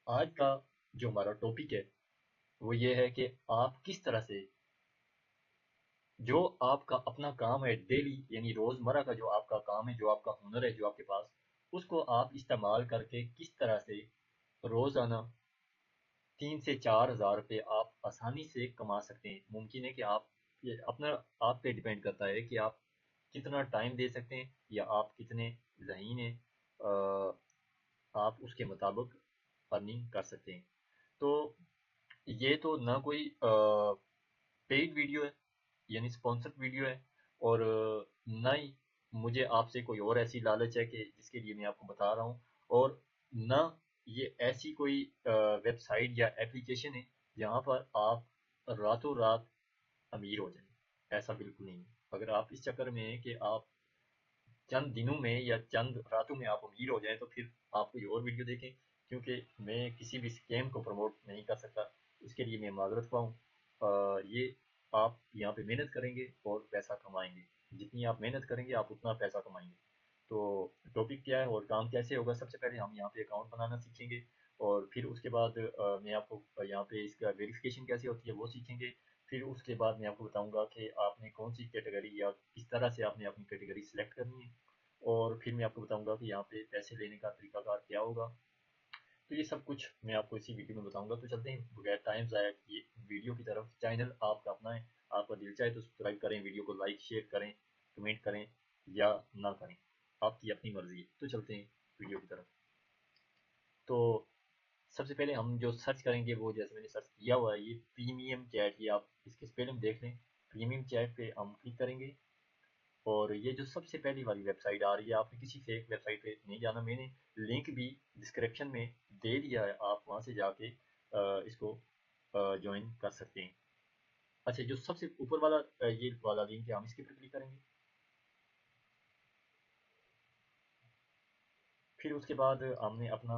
आज का जो हमारा टॉपिक है वो ये है कि आप किस तरह से जो आपका अपना काम है डेली यानी रोजमर्रा का जो आपका काम है, जो आपका हुनर है, जो आपके पास, उसको आप इस्तेमाल करके किस तरह से रोजाना 3 से 4 हज़ार रुपये आप आसानी से कमा सकते हैं। मुमकिन है कि आप ये अपना आप पे डिपेंड करता है कि आप कितना टाइम दे सकते हैं या आप कितने ज़हीन हैं, आप उसके मुताबिक अर्निंग कर सकते हैं। तो ये तो ना कोई पेड वीडियो है यानी स्पॉन्सर्ड वीडियो है, और ना ही मुझे आपसे कोई और ऐसी लालच है कि जिसके लिए मैं आपको बता रहा हूँ, और ना ये ऐसी कोई वेबसाइट या एप्लीकेशन है जहाँ पर आप रातों रात अमीर हो जाएं। ऐसा बिल्कुल नहीं है। अगर आप इस चक्कर में हैं कि आप चंद दिनों में या चंद रातों में आप अमीर हो जाएं तो फिर आप कोई और वीडियो देखें, क्योंकि मैं किसी भी स्कैम को प्रमोट नहीं कर सकता। इसके लिए मैं माजरत ख्वाह ये आप यहाँ पे मेहनत करेंगे और पैसा कमाएंगे। जितनी आप मेहनत करेंगे आप उतना पैसा कमाएंगे। तो टॉपिक क्या है और काम कैसे होगा, सबसे पहले हम यहाँ पे अकाउंट बनाना सीखेंगे, और फिर उसके बाद मैं आपको यहाँ पे इसका वेरिफिकेशन कैसे होती है वो सीखेंगे। फिर उसके बाद मैं आपको बताऊंगा कि आपने कौन सी कैटेगरी या किस तरह से आपने अपनी कैटेगरी सिलेक्ट करनी है, और फिर मैं आपको बताऊंगा कि यहाँ पे पैसे लेने का तरीकाकार क्या होगा। तो ये सब कुछ मैं आपको इसी वीडियो में बताऊंगा। तो चलते हैं बगैर टाइम ज़ाया किए वीडियो की तरफ। चैनल आपका अपना है, आपका दिल चाहे तो सब्सक्राइब करें, वीडियो को लाइक शेयर करें, कमेंट करें या ना करें, आपकी अपनी मर्जी है। तो चलते हैं वीडियो की तरफ। तो सबसे पहले हम जो सर्च करेंगे वो, जैसे मैंने सर्च किया हुआ है, ये प्रीमियम चैट, ये आप इसके स्पेलिंग देख लें। प्रीमियम चैट पे हम क्लिक करेंगे, और ये जो सबसे पहली वाली वेबसाइट आ रही है, आपने किसी फेक वेबसाइट पे नहीं जाना। मैंने लिंक भी डिस्क्रिप्शन में दे दिया है, आप वहाँ से जाके इसको ज्वाइन कर सकते हैं। अच्छा, जो सबसे ऊपर वाला ये वाला लिंक है, हम इसके ऊपर क्लिक करेंगे। फिर उसके बाद हमने अपना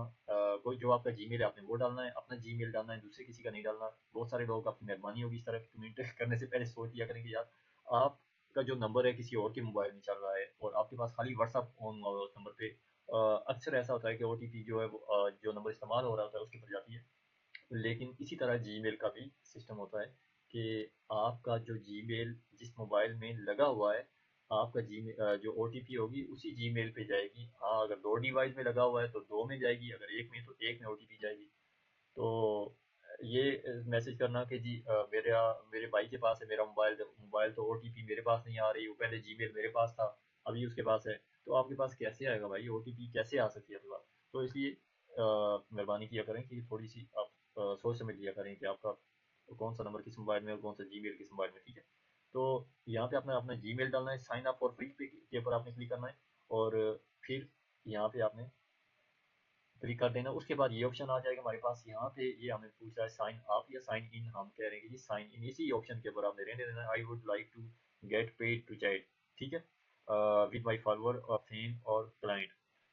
कोई जो आपका जीमेल है आपने वो डालना है, अपना जीमेल डालना है, दूसरे किसी का नहीं डालना। बहुत सारे लोग, आपकी मेहरबानी होगी इस तरह की कमेंट करने से पहले सोच लिया करेंगे यार, आपका जो नंबर है किसी और के मोबाइल में चल रहा है और आपके पास खाली व्हाट्सअप ऑन हुआ हुआ है उस नंबर पे। अक्सर ऐसा होता है कि ओटीपी जो है वो जो नंबर इस्तेमाल हो रहा होता है उसके पर जाती है। लेकिन इसी तरह जीमेल का भी सिस्टम होता है कि आपका जो जीमेल जिस मोबाइल में लगा हुआ है, आपका जो ओटीपी होगी उसी जीमेल पे जाएगी। हाँ, अगर दो डिवाइस में लगा हुआ है तो दो में जाएगी, अगर एक में तो एक में ओटीपी जाएगी। तो ये मैसेज करना कि जी मेरे भाई के पास है मेरा मोबाइल तो ओटीपी मेरे पास नहीं आ रही, वो पहले जीमेल मेरे पास था अभी उसके पास है, तो आपके पास कैसे आएगा भाई, ओटीपी कैसे आ सकती है आपके पास। तो इसलिए मेहरबानी किया करें कि थोड़ी सी आप सोच समझ लिया करें कि आपका कौन सा नंबर किस मोबाइल में और कौन सा जीमेल किस मोबाइल में, ठीक है। तो यहाँ पे अपना अपना जीमेल डालना है, साइन अप और फ्री पे के ऊपर आपने क्लिक करना है, और फिर यहाँ पे आपने क्लिक कर देना। उसके बाद ये ऑप्शन आ जाएगा हमारे पास। यहाँ पे ये हमें पूछ रहा है साइन अप या साइन इन, हम कह रहे हैं कि साइन इन, इसी ऑप्शन के ऊपर आपने रहने देना। I would like to get paid to chat, ठीक है, विद माई फॉलोअर और फ्रेंड और क्लाइंट।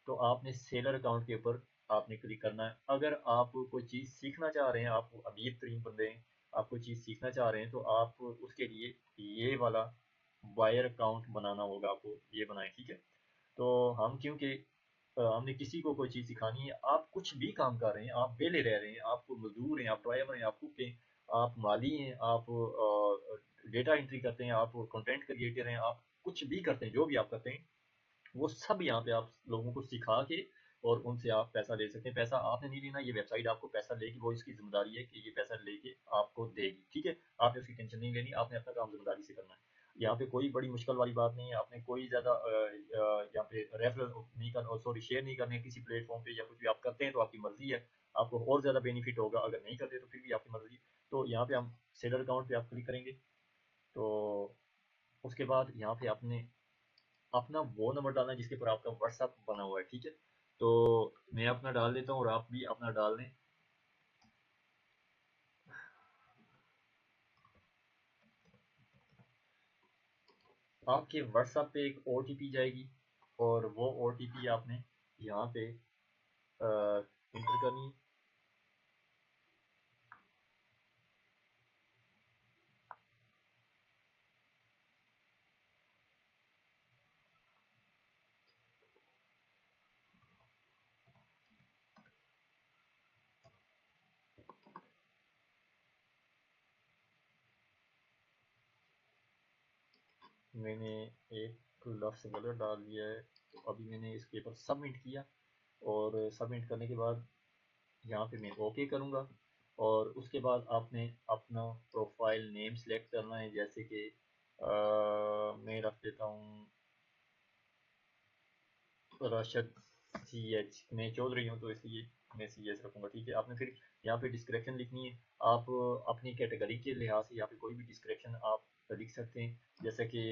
तो आपने सेलर अकाउंट के ऊपर आपने क्लिक करना है। अगर आप कोई चीज़ सीखना चाह रहे हैं, आप अमीर तरीन बंदे हैं, आप कोई चीज़ सीखना चाह रहे हैं, तो आप उसके लिए ये वाला बायर अकाउंट बनाना होगा, आपको ये बनाए, ठीक है। तो हम क्योंकि हमने किसी को कोई चीज़ सिखानी है, आप कुछ भी काम कर रहे हैं, आप बेले रह रहे हैं, आप मजदूर हैं, आप ड्राइवर हैं, आप कुक हैं, आप माली हैं, आप डेटा एंट्री करते हैं, आप कंटेंट क्रिएटर हैं, आप कुछ भी करते हैं, जो भी आप करते हैं वो सब यहाँ पे आप लोगों को सिखा के और उनसे आप पैसा ले सकते हैं। पैसा आपने नहीं लेना, ये वेबसाइट आपको पैसा लेगी, वो इसकी जिम्मेदारी है कि ये पैसा लेके आपको देगी, ठीक है। आपने उसकी टेंशन नहीं लेनी, आपने अपना काम जिम्मेदारी से करना है। यहाँ पे कोई बड़ी मुश्किल वाली बात नहीं है, आपने कोई ज़्यादा यहाँ पे रेफरल नहीं करना, सॉरी शेयर नहीं करने किसी प्लेटफॉर्म पे, या कुछ भी आप करते हैं तो आपकी मर्जी है, आपको और ज़्यादा बेनिफिट होगा, अगर नहीं करते तो फिर भी आपकी मर्जी। तो यहाँ पे हम सेलर अकाउंट पे आप क्लिक करेंगे। तो उसके बाद यहाँ पे आपने अपना वो नंबर डालना है जिसके ऊपर आपका व्हाट्सअप बना हुआ है, ठीक है। तो मैं अपना डाल देता हूँ और आप भी अपना डाल दें। आपके व्हाट्सएप पे एक ओटीपी जाएगी, और वो ओटीपी आपने यहाँ पे इंटर करनी। मैंने एक लफ्ज़ गलत डाल दिया है, तो अभी मैंने इसके ऊपर सबमिट किया, और सबमिट करने के बाद यहाँ पे मैं ओके करूँगा। और उसके बाद आपने अपना प्रोफाइल नेम सेलेक्ट करना है, जैसे कि मैं रख देता हूँ राशद CH। मैं चौधरी हूँ तो इसलिए मैं CH रखूँगा, ठीक है। आपने फिर यहाँ पे डिस्क्रिप्शन लिखनी है। आप अपनी कैटेगरी के लिहाज से यहाँ पे कोई भी डिस्क्रिप्शन आप लिख सकते हैं, जैसे कि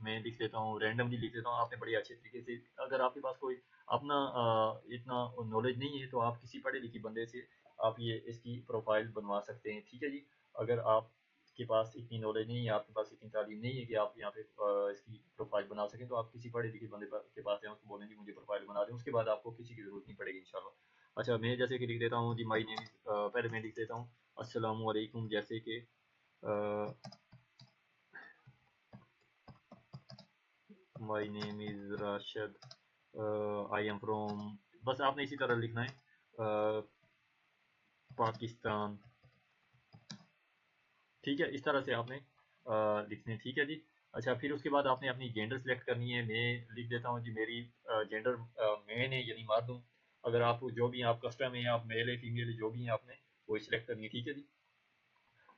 मैं लिख देता हूँ, रैंडमली लिख देता हूँ। आपने बड़े अच्छे तरीके से, अगर आपके पास कोई अपना इतना नॉलेज नहीं है, तो आप किसी पढ़े लिखे बंदे से आप ये इसकी प्रोफाइल बनवा सकते हैं, ठीक है जी। अगर आप के पास इतनी नॉलेज नहीं है, आपके पास इतनी तालीम नहीं है कि आप यहाँ पे इसकी प्रोफाइल बना सकें, तो आप किसी पढ़े लिखे बंदे के पास जाएं, उसको बोलें कि मुझे प्रोफाइल बना दें। उसके बाद आपको किसी की ज़रूरत नहीं पड़ेगी इंशाल्लाह। अच्छा, मैं जैसे कि लिख देता हूँ जी, माई नेम इज़, पहले मैं लिख देता हूँ अस्सलामु अलैकुम, जैसे कि my name is Rashid, I am from, बस आपने इसी तरह लिखना है, पाकिस्तान, ठीक है। इस तरह से आपने लिखने हैं, ठीक है जी। अच्छा, फिर उसके बाद आपने अपनी जेंडर सेलेक्ट करनी है। मैं लिख देता हूँ जी, मेरी जेंडर मैन है, यानी मर्द हूँ। अगर आप जो भी आप कस्टम है, आप मेल है फीमेल है, जो भी है आपने वो सिलेक्ट करनी है, ठीक है जी।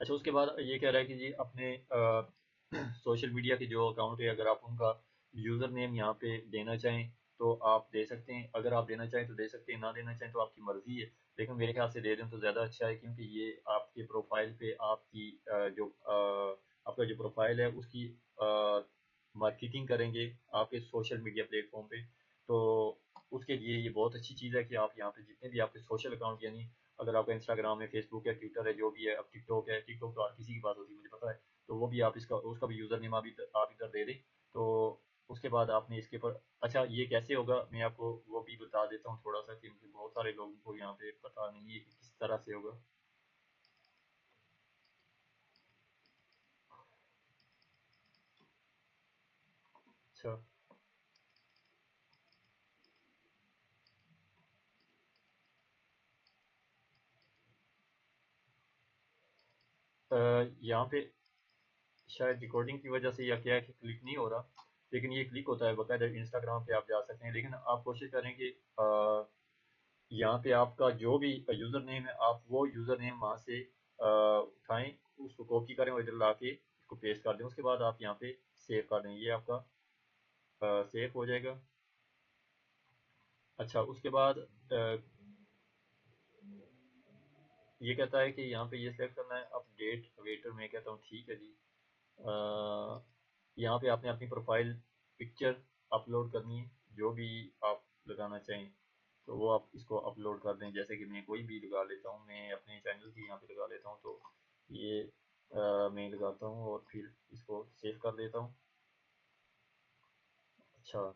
अच्छा, उसके बाद ये कह रहा है कि जी अपने सोशल मीडिया के जो अकाउंट है, अगर आप उनका यूज़र नेम यहाँ पे देना चाहें तो आप दे सकते हैं। अगर आप देना चाहें तो दे सकते हैं, ना देना चाहें तो आपकी मर्ज़ी है। लेकिन मेरे ख्याल से दे दें तो ज़्यादा अच्छा है, क्योंकि ये आपके प्रोफाइल पे आपकी आपका जो प्रोफाइल है उसकी मार्केटिंग करेंगे आपके सोशल मीडिया प्लेटफॉर्म पे। तो उसके लिए ये बहुत अच्छी चीज़ है कि आप यहाँ पे जितने भी आपके सोशल अकाउंट, यानी अगर आपका इंस्टाग्राम है, फेसबुक है, ट्विटर है, जो भी है, अब टिकटॉक है, टिकटॉक तो हर किसी के पास होती है मुझे पता है, तो वो भी आप इसका उसका भी यूज़र नेम आप इधर दे दें। तो उसके बाद आपने इसके ऊपर, अच्छा ये कैसे होगा मैं आपको वो भी बता देता हूँ थोड़ा सा, कि मुझे बहुत सारे लोगों को यहाँ पे पता नहीं है कि किस तरह से होगा। अच्छा, यहाँ पे शायद रिकॉर्डिंग की वजह से या क्या है कि क्लिक नहीं हो रहा, लेकिन ये क्लिक होता है बकायदा। इंस्टाग्राम पे आप जा सकते हैं, लेकिन आप कोशिश करें कि यहाँ पे आपका जो भी यूज़र नेम है, आप वो यूज़र नेम वहाँ से उठाएं, उसको कॉपी करें और इधर ला के इसको पेस्ट कर दें। उसके बाद आप यहाँ पे सेव कर दें, ये आपका सेव हो जाएगा। अच्छा, उसके बाद ये कहता है कि यहाँ पे ये सेलेक्ट करना है अपडेट वेटर। मैं कहता हूँ ठीक है जी। यहाँ पे आपने अपनी प्रोफाइल पिक्चर अपलोड करनी है, जो भी आप लगाना चाहें तो वो आप इसको अपलोड कर दें। जैसे कि मैं कोई भी लगा लेता हूँ, मैं अपने चैनल की यहाँ पे लगा लेता हूँ, तो ये मैं लगाता हूँ और फिर इसको सेव कर देता हूँ। अच्छा,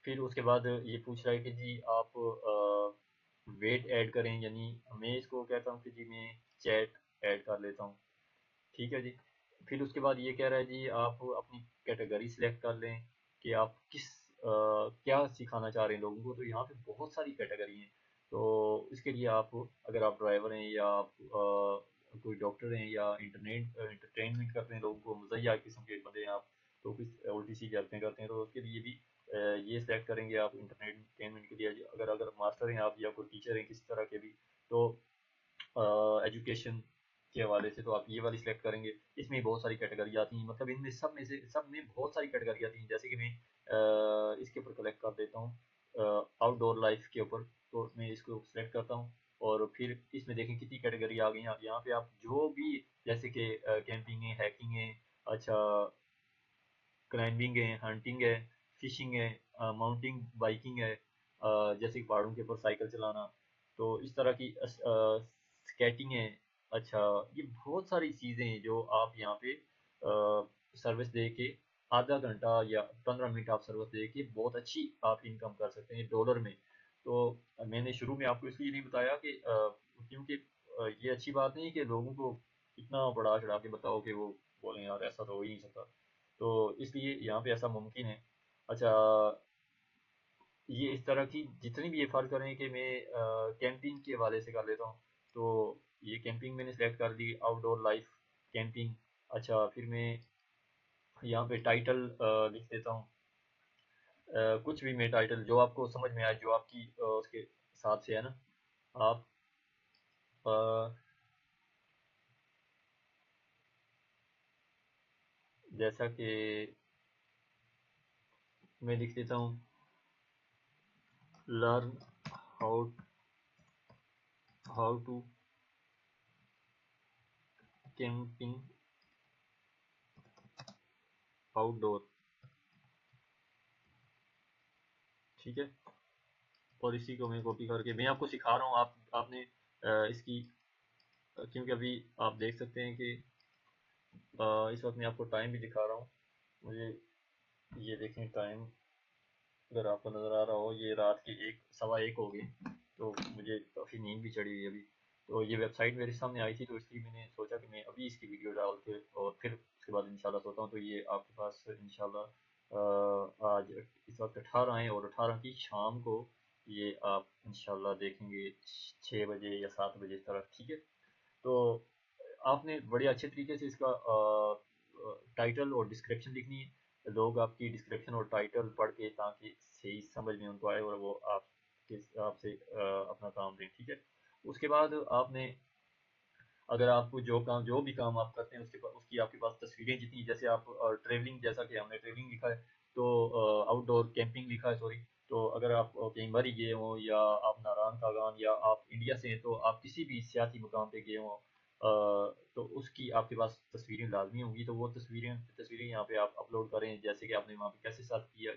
फिर उसके बाद ये पूछ रहा है कि जी आप वेट ऐड करें, यानी मैं इसको कहता हूँ कि जी मैं चैट ऐड कर लेता हूँ, ठीक है जी। फिर उसके बाद ये कह रहा है जी आप अपनी कैटेगरी सिलेक्ट कर लें कि आप क्या सिखाना चाह रहे हैं लोगों को। तो यहाँ पे बहुत सारी कैटेगरी हैं, तो इसके लिए आप, अगर आप ड्राइवर हैं या आप कोई डॉक्टर हैं या इंटरनेट इंटरटेनमेंट करते हैं लोगों को, मुज़य्या किस्म के बंदे हैं आप, तो कुछ उल्टी सी करते हैं तो उसके लिए भी ये सेलेक्ट करेंगे आप इंटरटेनमेंट के लिए। अगर अगर मास्टर हैं आप या कोई टीचर हैं किसी तरह के भी, तो एजुकेशन के हवाले से तो आप ये वाली सिलेक्ट करेंगे। इसमें बहुत सारी कैटेगरी आती हैं, मतलब इनमें सब में बहुत सारी कैटेगरी आती हैं। जैसे कि मैं इसके ऊपर कलेक्ट कर देता हूँ आउटडोर लाइफ के ऊपर, तो मैं इसको सिलेक्ट करता हूँ और फिर इसमें देखें कितनी कैटेगरी आ गई हैं। यहाँ पे आप जो भी, जैसे कि कैंपिंग है, हैकिंग है, अच्छा क्लाइंबिंग है, हंटिंग है, फिशिंग है, माउंटिंग बाइकिंग है, जैसे कि पहाड़ों के ऊपर साइकिल चलाना, तो इस तरह की स्केटिंग है। अच्छा, ये बहुत सारी चीज़ें हैं जो आप यहाँ पे सर्विस दे के आधा घंटा या 15 मिनट आप सर्विस दे के बहुत अच्छी आप इनकम कर सकते हैं डॉलर में। तो मैंने शुरू में आपको इसलिए नहीं बताया कि क्योंकि ये अच्छी बात नहीं है कि लोगों को इतना बढ़ा चढ़ा के बताओ कि वो बोलें यार ऐसा तो हो ही नहीं सकता, तो इसलिए यहाँ पे ऐसा मुमकिन है। अच्छा, ये इस तरह की जितनी भी ये फ़र्क करें कि मैं कैंपिंग के हवाले से कर लेता हूँ। तो ये कैंपिंग मैंने सेलेक्ट कर ली, आउटडोर लाइफ कैंपिंग। अच्छा, फिर मैं यहाँ पे टाइटल लिख देता हूँ। कुछ भी मैं टाइटल जो आपको समझ में आए, जो आपकी उसके हिसाब से है ना, आप अ, जैसा कि मैं लिख देता हूँ, learn how how to camping outdoor. ठीक है, और इसी को मैं कॉपी करके मैं आपको सिखा रहा हूँ। आपने इसकी क्योंकि अभी आप देख सकते हैं कि इस वक्त मैं आपको टाइम भी दिखा रहा हूँ। मुझे ये देखें टाइम, अगर आपको नज़र आ रहा हो, ये रात के 1 सवा 1 हो गए। तो मुझे काफ़ी नींद भी चढ़ी हुई है अभी। तो ये वेबसाइट मेरे सामने आई थी, तो इसलिए मैंने सोचा कि मैं अभी इसकी वीडियो डाल के और फिर उसके बाद इंशाल्लाह सोता हूँ। तो ये आपके पास इंशाल्लाह आज इस वक्त 18 है, और 18 की शाम को ये आप इंशाल्लाह देखेंगे 6 बजे या 7 बजे इस तरह। ठीक है, तो आपने बड़े अच्छे तरीके से इसका टाइटल और डिस्क्रिप्शन लिखनी है। लोग आपकी डिस्क्रिप्शन और टाइटल पढ़ के ताकि सही समझ में उनको आए और वो आपसे अपना काम दें। ठीक है, उसके बाद आपने, अगर आपको जो भी काम आप करते हैं उसकी आपके पास तस्वीरें जितनी, जैसे आप ट्रेवलिंग, जैसा कि हमने ट्रेवलिंग लिखा है, तो आउटडोर कैंपिंग लिखा है, सॉरी। तो अगर आप कहीं मरी गए हों, या आप नारायण कागान, या आप इंडिया से हैं, तो आप किसी भी सियासी मुकाम पे गए हों, तो उसकी आपके पास तस्वीरें लाजमी होंगी। तो वो तस्वीरें यहाँ पे आप अपलोड करें, जैसे कि आपने वहाँ पे कैसे सर्च किया,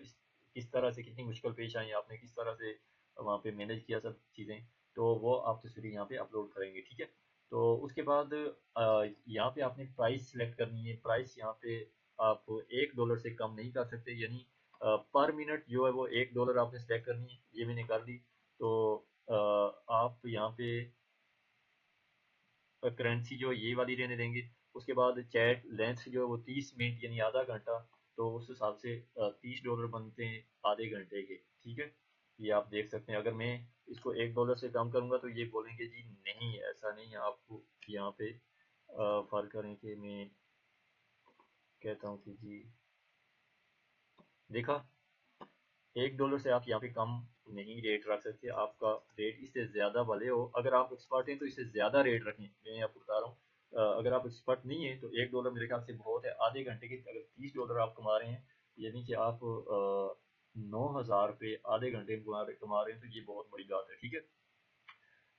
किस तरह से कितनी मुश्किल पेश आई, आपने किस तरह से वहाँ पे मैनेज किया सब चीज़ें। तो वो आप तस्वीरें यहाँ पे अपलोड करेंगे। ठीक है, तो उसके बाद यहाँ पे आपने प्राइस सिलेक्ट करनी है। प्राइस यहाँ पे आप $1 से कम नहीं कर सकते, यानी पर मिनट जो है वो $1 आपने सिलेक्ट करनी है। ये मैंने कर दी। तो आप यहाँ पे करेंसी जो ये वाली रहने देंगे। उसके बाद चैट लेंथ जो है वो 30 मिनट यानी आधा घंटा। तो उस हिसाब से $30 बनते हैं आधे घंटे के। ठीक है, ये आप देख सकते हैं। अगर मैं इसको $1 से कम करूंगा तो ये बोलेंगे जी नहीं, ऐसा नहीं है। आपको यहाँ पे फर्क करें कि मैं कहता हूँ कि जी देखा, $1 से आप यहाँ पे कम नहीं रेट रख सकते। आपका रेट इससे ज़्यादा भले हो, अगर आप एक्सपर्ट हैं तो इससे ज़्यादा रेट रखें। मैं आपको बता रहा हूँ, अगर आप एक्सपर्ट नहीं है तो $1 मेरे ख्याल से बहुत है। आधे घंटे के अगर $30 आप कमा रहे हैं, यानी कि आप 9,000 रुपये आधे घंटे में कमा रहे हैं, तो ये बहुत बड़ी बात है। ठीक है,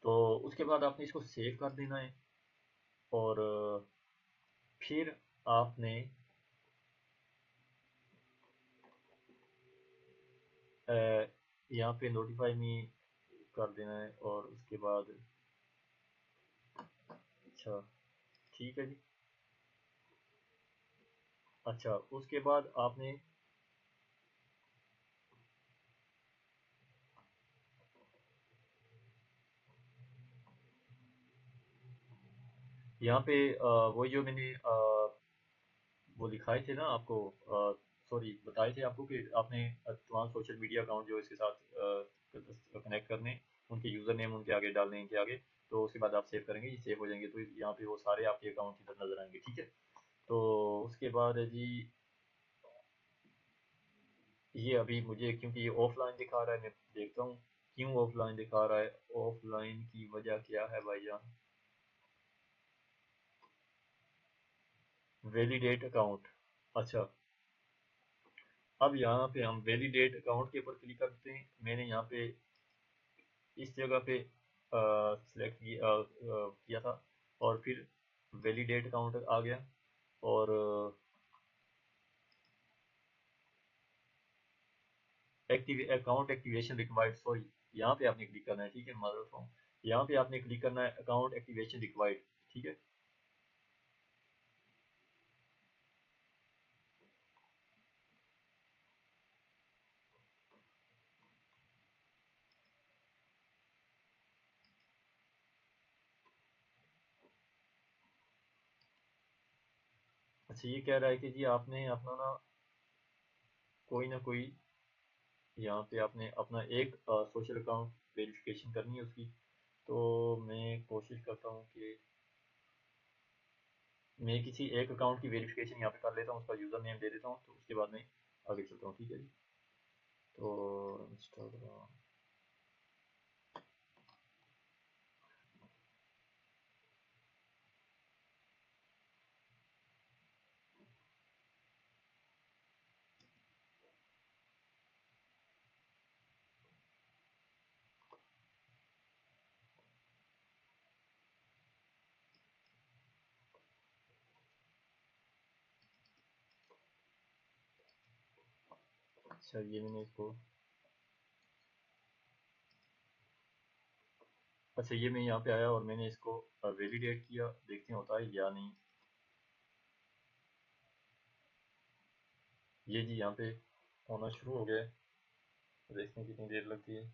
तो उसके बाद आपने इसको सेव कर देना है। और फिर आपने अ, यहाँ पे नोटिफाई में कर देना है। और उसके बाद अच्छा, ठीक है जी। अच्छा, उसके बाद आपने यहाँ पे वो जो मैंने वो दिखाए थे ना आपको, सॉरी बताए थे आपको, कि आपने तमाम सोशल मीडिया अकाउंट जो इसके साथ कनेक्ट करने, उनके यूज़र नेम उनके आगे डालने, इनके आगे। तो उसके बाद आप सेव करेंगे, ये सेव हो जाएंगे, तो यहाँ पे वो सारे आपके अकाउंट इधर नजर आएंगे। ठीक है, तो उसके बाद है जी, ये अभी मुझे क्योंकि ये ऑफलाइन दिखा रहा है, मैं देखता हूँ क्यों ऑफलाइन दिखा रहा है। ऑफलाइन की वजह क्या है भाईजान? Validate account. अच्छा, अब यहाँ पे हम वैलिडेट अकाउंट के ऊपर क्लिक करते हैं। मैंने यहाँ पे इस जगह पे सिलेक्ट किया था, और फिर वैलिडेट अकाउंट आ गया। और active account activation required, sorry, यहाँ पे आपने क्लिक करना है। ठीक है, मदर फ्रॉम, यहाँ पे आपने क्लिक करना है अकाउंट एक्टिवेशन रिक्वायर्ड। ठीक है, अच्छा, ये कह रहा है कि जी आपने अपना ना कोई यहाँ पे आपने अपना एक सोशल अकाउंट वेरिफिकेशन करनी है उसकी। तो मैं कोशिश करता हूँ कि मैं किसी एक अकाउंट की वेरिफिकेशन यहाँ पे कर लेता हूँ, उसका यूज़र नेम दे देता हूँ, तो उसके बाद मैं आगे चलता हूँ, ठीक है जी। तो इंस्टाग्राम, अच्छा ये मैंने इसको, अच्छा ये मैं यहाँ पे आया और मैंने इसको वैलिडेट किया, देखते हैं होता है या नहीं। ये जी यहाँ पे होना शुरू हो गया है, देखते हैं कितनी देर लगती है।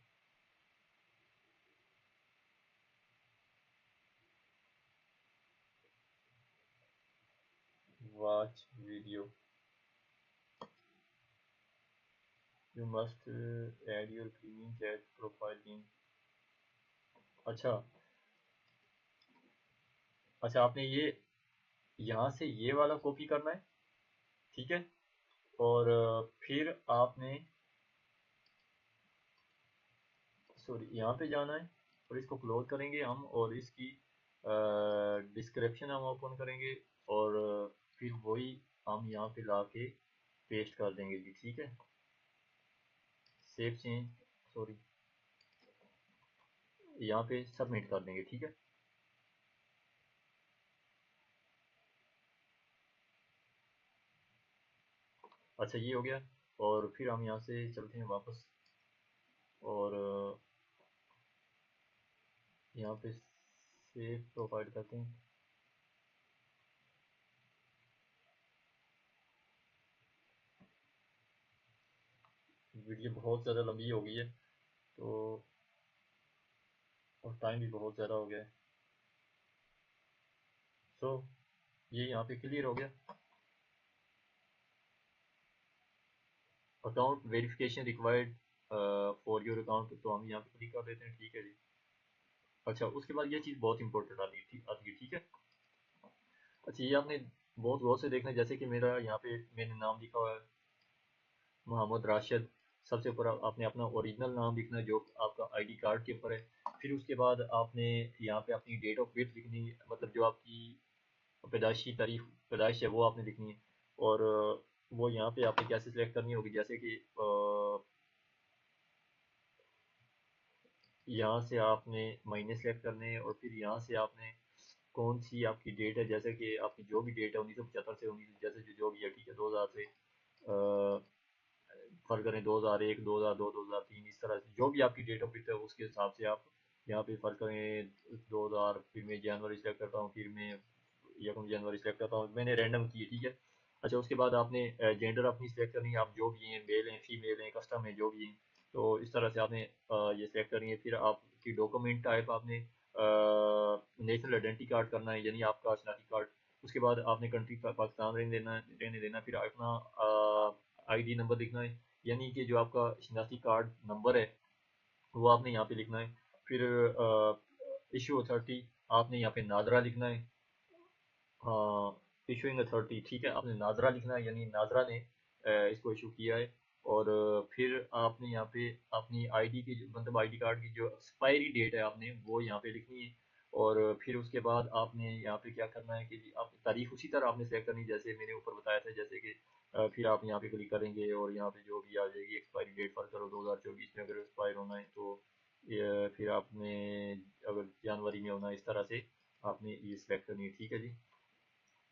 Watch video, you must add your premium chat profile link. अच्छा, अच्छा आपने ये यहाँ से ये वाला कॉपी करना है, ठीक है। और फिर आपने, सॉरी यहाँ पे जाना है और इसको क्लोज करेंगे हम, और इसकी डिस्क्रिप्शन हम ओपन करेंगे, और फिर वही हम यहाँ पे ला के पेस्ट कर देंगे जी, ठीक है। सेव चेंज, सॉरी यहाँ पे सबमिट कर देंगे, ठीक है। अच्छा ये हो गया, और फिर हम यहाँ से चलते हैं वापस, और यहाँ पे सेव प्रोवाइड करते हैं। वीडियो बहुत ज़्यादा लंबी हो गई है, तो और टाइम भी बहुत ज़्यादा हो गया है। सो ये यहाँ पे क्लियर हो गया। Account verification required for your account, तो हम यहाँ पे क्लिक कर देते हैं, ठीक है जी। अच्छा उसके बाद ये चीज़ बहुत इंपॉर्टेंट आती है, ठीक है। अच्छा ये आपने बहुत गौर से देखना है, जैसे कि मेरा यहाँ पे मैंने नाम लिखा हुआ है मोहम्मद राशिद। सबसे ऊपर आपने अपना ओरिजिनल नाम लिखना है जो आपका आईडी कार्ड के ऊपर है। फिर उसके बाद आपने यहाँ पे अपनी डेट ऑफ बर्थ लिखनी है, मतलब जो आपकी पैदाइशी तारीख, पैदाइश है वो आपने लिखनी है। और वो यहाँ पे आपने कैसे सिलेक्ट करनी होगी, जैसे कि यहाँ से आपने महीने सेलेक्ट करने हैं, और फिर यहाँ से आपने कौन सी आपकी डेट है, जैसे कि आपकी जो भी डेट है 1975 से 19, जैसे जो भी है, ठीक है, 2000 से फर्क करें 2001, 2002, 2003, इस तरह से जो भी आपकी डेट ऑफ बर्थ है उसके हिसाब से आप यहाँ पे फर्क करें 2000, फिर मैं जनवरी सेलेक्ट करता हूँ, फिर मैं 1 जनवरी सेलेक्ट करता हूँ, मैंने रैंडम की है, ठीक है। अच्छा उसके बाद आपने जेंडर अपनी सेलेक्ट करनी है, आप जो भी हैं, मेल हैं, फीमेल हैं, कस्टम है, जो भी हैं, तो इस तरह से आपने ये सेलेक्ट करनी है। फिर आपकी डॉक्यूमेंट टाइप आपने नेशनल आइडेंटिटी कार्ड करना है, यानी आपका शनाख्ती कार्ड। उसके बाद आपने कंट्री पाकिस्तान रहने देना, फिर अपना आईडी नंबर लिखना है, यानी कि जो आपका शनाख्ती कार्ड नंबर है वो आपने यहाँ पे लिखना है। फिर इशू अथॉरिटी आपने यहाँ पे नादरा लिखना है, इशूइंग अथॉरिटी, ठीक है, आपने नाजरा लिखना है, यानी नाजरा ने इसको इशू किया है। और फिर आपने यहाँ पे अपनी आईडी की मतलब आईडी कार्ड की जो एक्सपायरी डेट है आपने वो यहाँ पे लिखनी है। और फिर उसके बाद आपने यहाँ पे क्या करना है कि जी आप तारीख उसी तरह आपने सेलेक्ट करनी है जैसे मैंने ऊपर बताया था, जैसे कि फिर आप यहाँ पे क्लिक करेंगे और यहाँ पे जो भी आ जाएगी एक्सपायरी डेट फर्क करो 2024 में अगर एक्सपायर होना है, तो फिर आपने अगर जनवरी में होना है, इस तरह से आपने ये सिलेक्ट करनी है, ठीक है जी।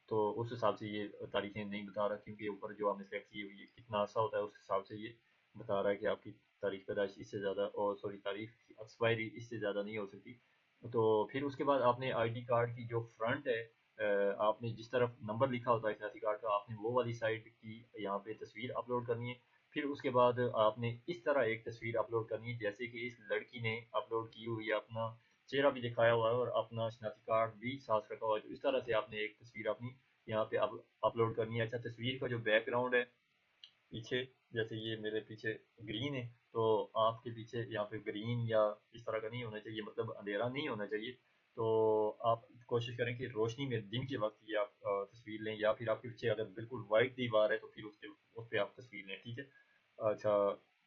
तो उस हिसाब से ये तारीखें नहीं बता रहा, क्योंकि ऊपर जो आपने सेलेक्ट की हुई है कितना अर्सा होता है उस हिसाब से ये बता रहा है कि आपकी तारीख पैदाइश इससे ज़्यादा, और सॉरी तारीख एक्सपायरी इससे ज़्यादा नहीं हो सकती। तो फिर उसके बाद आपने आईडी कार्ड की जो फ्रंट है, आपने जिस तरफ नंबर लिखा होता है शनाख्ती कार्ड का, आपने वो वाली साइड की यहाँ पे तस्वीर अपलोड करनी है। फिर उसके बाद आपने इस तरह एक तस्वीर अपलोड करनी है जैसे कि इस लड़की ने अपलोड की हुई है, अपना चेहरा भी दिखाया हुआ है और अपना शनाख्ती कार्ड भी साथ रखा हुआ है, तो इस तरह से आपने एक तस्वीर अपनी यहाँ पे अपलोड करनी है। अच्छा तस्वीर का जो बैकग्राउंड है पीछे, जैसे ये मेरे पीछे ग्रीन है, तो आपके पीछे यहाँ पे ग्रीन या इस तरह का नहीं होना चाहिए, मतलब अंधेरा नहीं होना चाहिए। तो आप कोशिश करें कि रोशनी में दिन के वक्त ये आप तस्वीर लें, या फिर आपके पीछे अगर बिल्कुल वाइट दीवार है तो फिर उसके उस पर आप तस्वीर लें, ठीक है। अच्छा,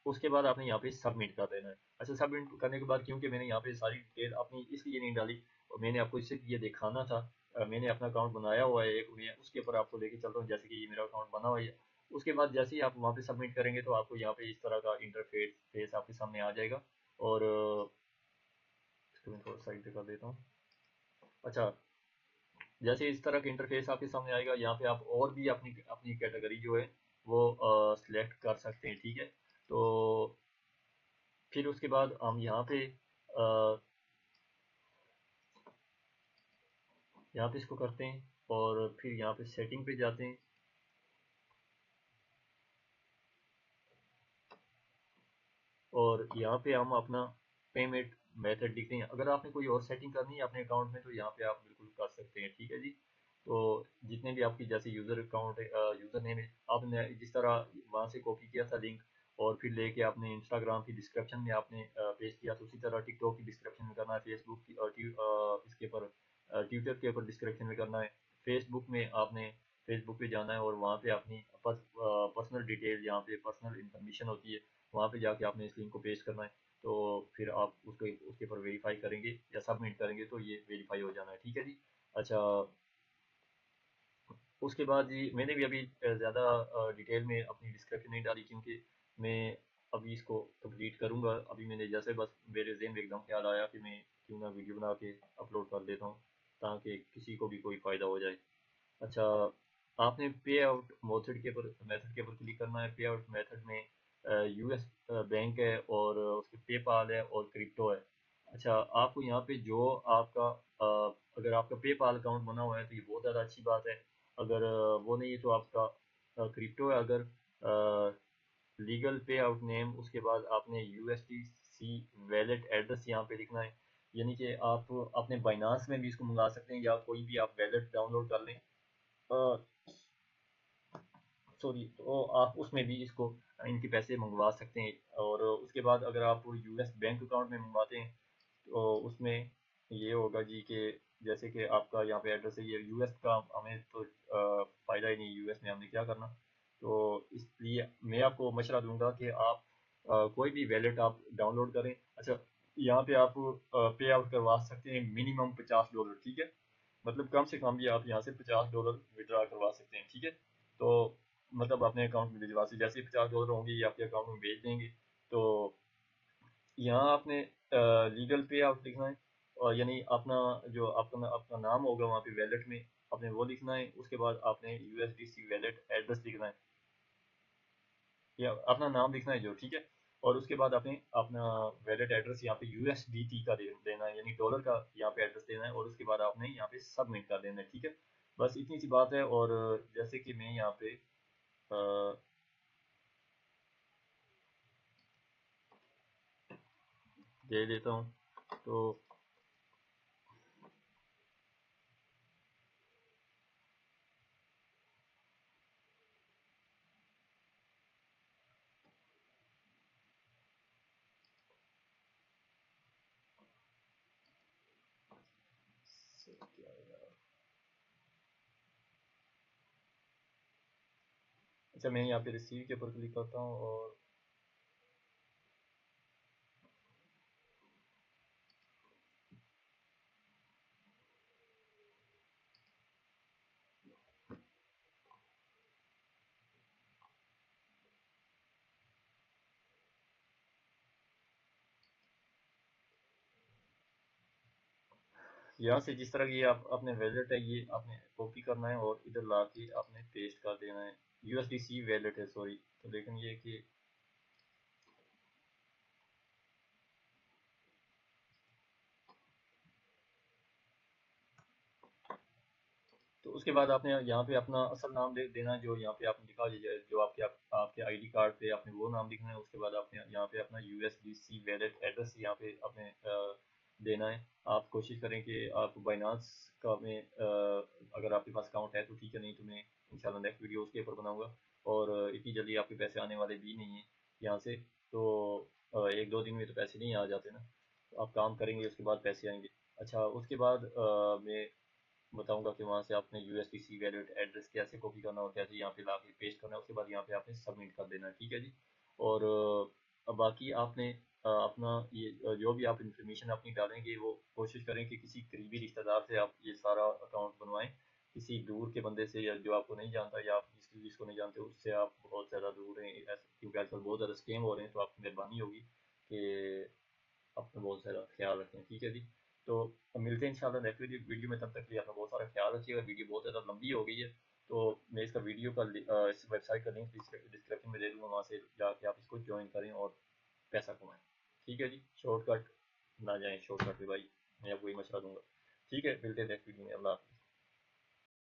उसके बाद आपने यहाँ पे सबमिट कर देना है। अच्छा, सबमिट करने के बाद, क्योंकि मैंने यहाँ पे सारी डिटेल अपनी इसलिए नहीं डाली, और मैंने आपको इससे ये दिखाना था, मैंने अपना अकाउंट बनाया हुआ है एक, मैं उसके ऊपर आपको लेके चलता हूँ, जैसे कि ये मेरा अकाउंट बना हुआ है। उसके बाद जैसे ही आप वहाँ पे सबमिट करेंगे तो आपको यहाँ पे इस तरह का इंटरफेस फेस आपके सामने आ जाएगा। और इसको मैं थोड़ा साइड पे कर देता हूँ। अच्छा, जैसे इस तरह का इंटरफेस आपके सामने आएगा, यहाँ पे आप और भी अपनी अपनी कैटेगरी जो है वो सिलेक्ट कर सकते हैं, ठीक है। तो फिर उसके बाद हम यहाँ पे इसको करते हैं, और फिर यहाँ पे सेटिंग पे जाते हैं। और यहाँ पे हम अपना पेमेंट मेथड लिखते हैं। अगर आपने कोई और सेटिंग करनी है अपने अकाउंट में तो यहाँ पे आप बिल्कुल कर सकते हैं, ठीक है जी। तो जितने भी आपकी जैसे यूज़र अकाउंट है, यूज़र नेम है, आपने जिस तरह वहाँ से कॉपी किया था लिंक, और फिर लेके आपने इंस्टाग्राम की डिस्क्रिप्शन में आपने पेस्ट किया, तो उसी तरह टिकटॉक की डिस्क्रिप्शन में करना है, फेसबुक की इसके ऊपर ट्विटर के ऊपर डिस्क्रिप्शन में करना है। फेसबुक में आपने फेसबुक पे जाना है, और वहाँ पे अपनी पर्सनल डिटेल, यहाँ पे पर्सनल इन्फॉर्मेशन होती है, वहाँ पे जाके आपने इस लिंक को पेस्ट करना है। तो फिर आप उसको उसके ऊपर वेरीफाई करेंगे या सबमिट करेंगे तो ये वेरीफाई हो जाना है, ठीक है जी। अच्छा, उसके बाद जी मैंने भी अभी ज़्यादा डिटेल में अपनी डिस्क्रिप्शन नहीं डाली, क्योंकि मैं अभी इसको कंप्लीट करूँगा। अभी मैंने जैसे बस मेरे ज़हन में एकदम ख्याल आया कि मैं क्यों ना वीडियो बना के अपलोड कर देता हूँ, ताकि किसी को भी कोई फ़ायदा हो जाए। अच्छा, आपने पे आउट मेथड के ऊपर क्लिक करना है। पे आउट मेथड में यूएस बैंक है, और उसके पेपाल है और क्रिप्टो है। अच्छा, आपको यहाँ पे जो आपका अगर आपका पेपाल अकाउंट बना हुआ है तो ये बहुत ज़्यादा अच्छी बात है। अगर वो नहीं है तो आपका क्रिप्टो है। अगर लीगल पे आउट नेम, उसके बाद आपने यूएसडीसी वैलेट एड्रेस यहाँ पे लिखना है। यानी कि आप अपने बाइनांस में भी इसको मंगा सकते हैं, या कोई भी आप वैलेट डाउनलोड कर लें, सॉरी, तो आप उसमें भी इसको इनके पैसे मंगवा सकते हैं। और उसके बाद अगर आप यूएस बैंक अकाउंट में मंगवाते हैं तो उसमें ये होगा जी कि जैसे कि आपका यहाँ पे एड्रेस है, ये यूएस का, हमें तो फ़ायदा ही नहीं यूएस में हमने क्या करना। तो इसलिए मैं आपको मशवरा दूंगा कि आप कोई भी वैलेट आप डाउनलोड करें। अच्छा, यहाँ पे आप पे आउट करवा सकते हैं मिनिमम $50, ठीक है। मतलब कम से कम भी आप यहाँ से $50 विड्रा करवा सकते हैं, ठीक है। तो मतलब अपने अकाउंट में भिजवा से जैसे ही $50 होंगे ये आपके अकाउंट में भेज देंगे। तो यहाँ आपने लीगल पे आउट लिखना है, और यानी अपना जो अपना अपना नाम होगा वहाँ पे वैलेट में आपने वो लिखना है। उसके बाद आपने यूएसडीसी वैलेट एड्रेस लिखना है, या अपना नाम लिखना है जो, ठीक है। और उसके बाद आपने अपना वैलेट एड्रेस यहाँ पे यूएसडीटी का देना है, यानी डॉलर का यहाँ पे एड्रेस देना है, और उसके बाद आपने यहाँ पे सबमिट कर देना है, ठीक है। बस इतनी सी बात है। और जैसे कि मैं यहाँ पे दे देता हूँ, तो अच्छा, मैं यहाँ पे रिसीव के ऊपर क्लिक करता हूँ, और यहाँ से जिस तरह की आप अपने वैलेट है ये आपने कॉपी करना है, और इधर ला के आपने पेस्ट कर देना है। यूएसडीसी वैलेट है, सॉरी। तो लेकिन ये कि तो उसके बाद आपने यहाँ पे अपना असल नाम देना है, जो यहाँ पे आपने लिखा है, जो आपके आईडी कार्ड पे आपने वो नाम लिखना है। उसके बाद आपने यहाँ पे अपना यूएसडीसी वैलेट एड्रेस यहाँ पे आपने देना है। आप कोशिश करें कि आप बाइनांस का में अगर आपके पास अकाउंट है तो ठीक है, नहीं तो मैं इंशाल्लाह नेक्स्ट वीडियो उसके ऊपर बनाऊंगा। और इतनी जल्दी आपके पैसे आने वाले भी नहीं हैं यहाँ से। तो 1-2 दिन में तो पैसे नहीं आ जाते ना, तो आप काम करेंगे उसके बाद पैसे आएंगे। अच्छा, उसके बाद मैं बताऊंगा कि वहाँ से आपने यूएसडीसी वैलेट एड्रेस कैसे कॉपी करना और कैसे यहाँ पे ला के पेस्ट करना है, उसके बाद यहाँ पे आपने सबमिट कर देना है, ठीक है जी। और अब बाकी आपने अपना ये जो भी आप इंफॉर्मेशन अपनी डालेंगे वो कोशिश करें कि किसी करीबी रिश्तेदार से आप ये सारा अकाउंट बनवाएं। किसी दूर के बंदे से या जो आपको नहीं जानता या आप जिसको नहीं जानते उससे आप बहुत ज़्यादा दूर रहें, क्योंकि आजकल बहुत ज़्यादा स्कैम हो रहे हैं। तो आपकी मेहरबानी होगी कि अपना बहुत सारा ख्याल रखें, ठीक है जी। तो अब मिलते हैं इंशाल्लाह नेक्स्ट वीडियो में, तब तक के लिए अपना बहुत सारा ख्याल रखिएगा। वीडियो बहुत ज़्यादा लंबी हो गई है, तो मैं इसका वीडियो का इस वेबसाइट का लिंक डिस्क्रिप्शन में दे दूँगा, वहाँ से जाके आप इसको ज्वाइन करें और पैसा कमाएं, ठीक है जी। शॉर्टकट ना जाएं शॉर्टकट पे भाई, मैं आपको ये मशवरा दूंगा। ठीक है, मिलते हैं नेक्स्ट वीडियो में। अल्लाह हाफ़िज़।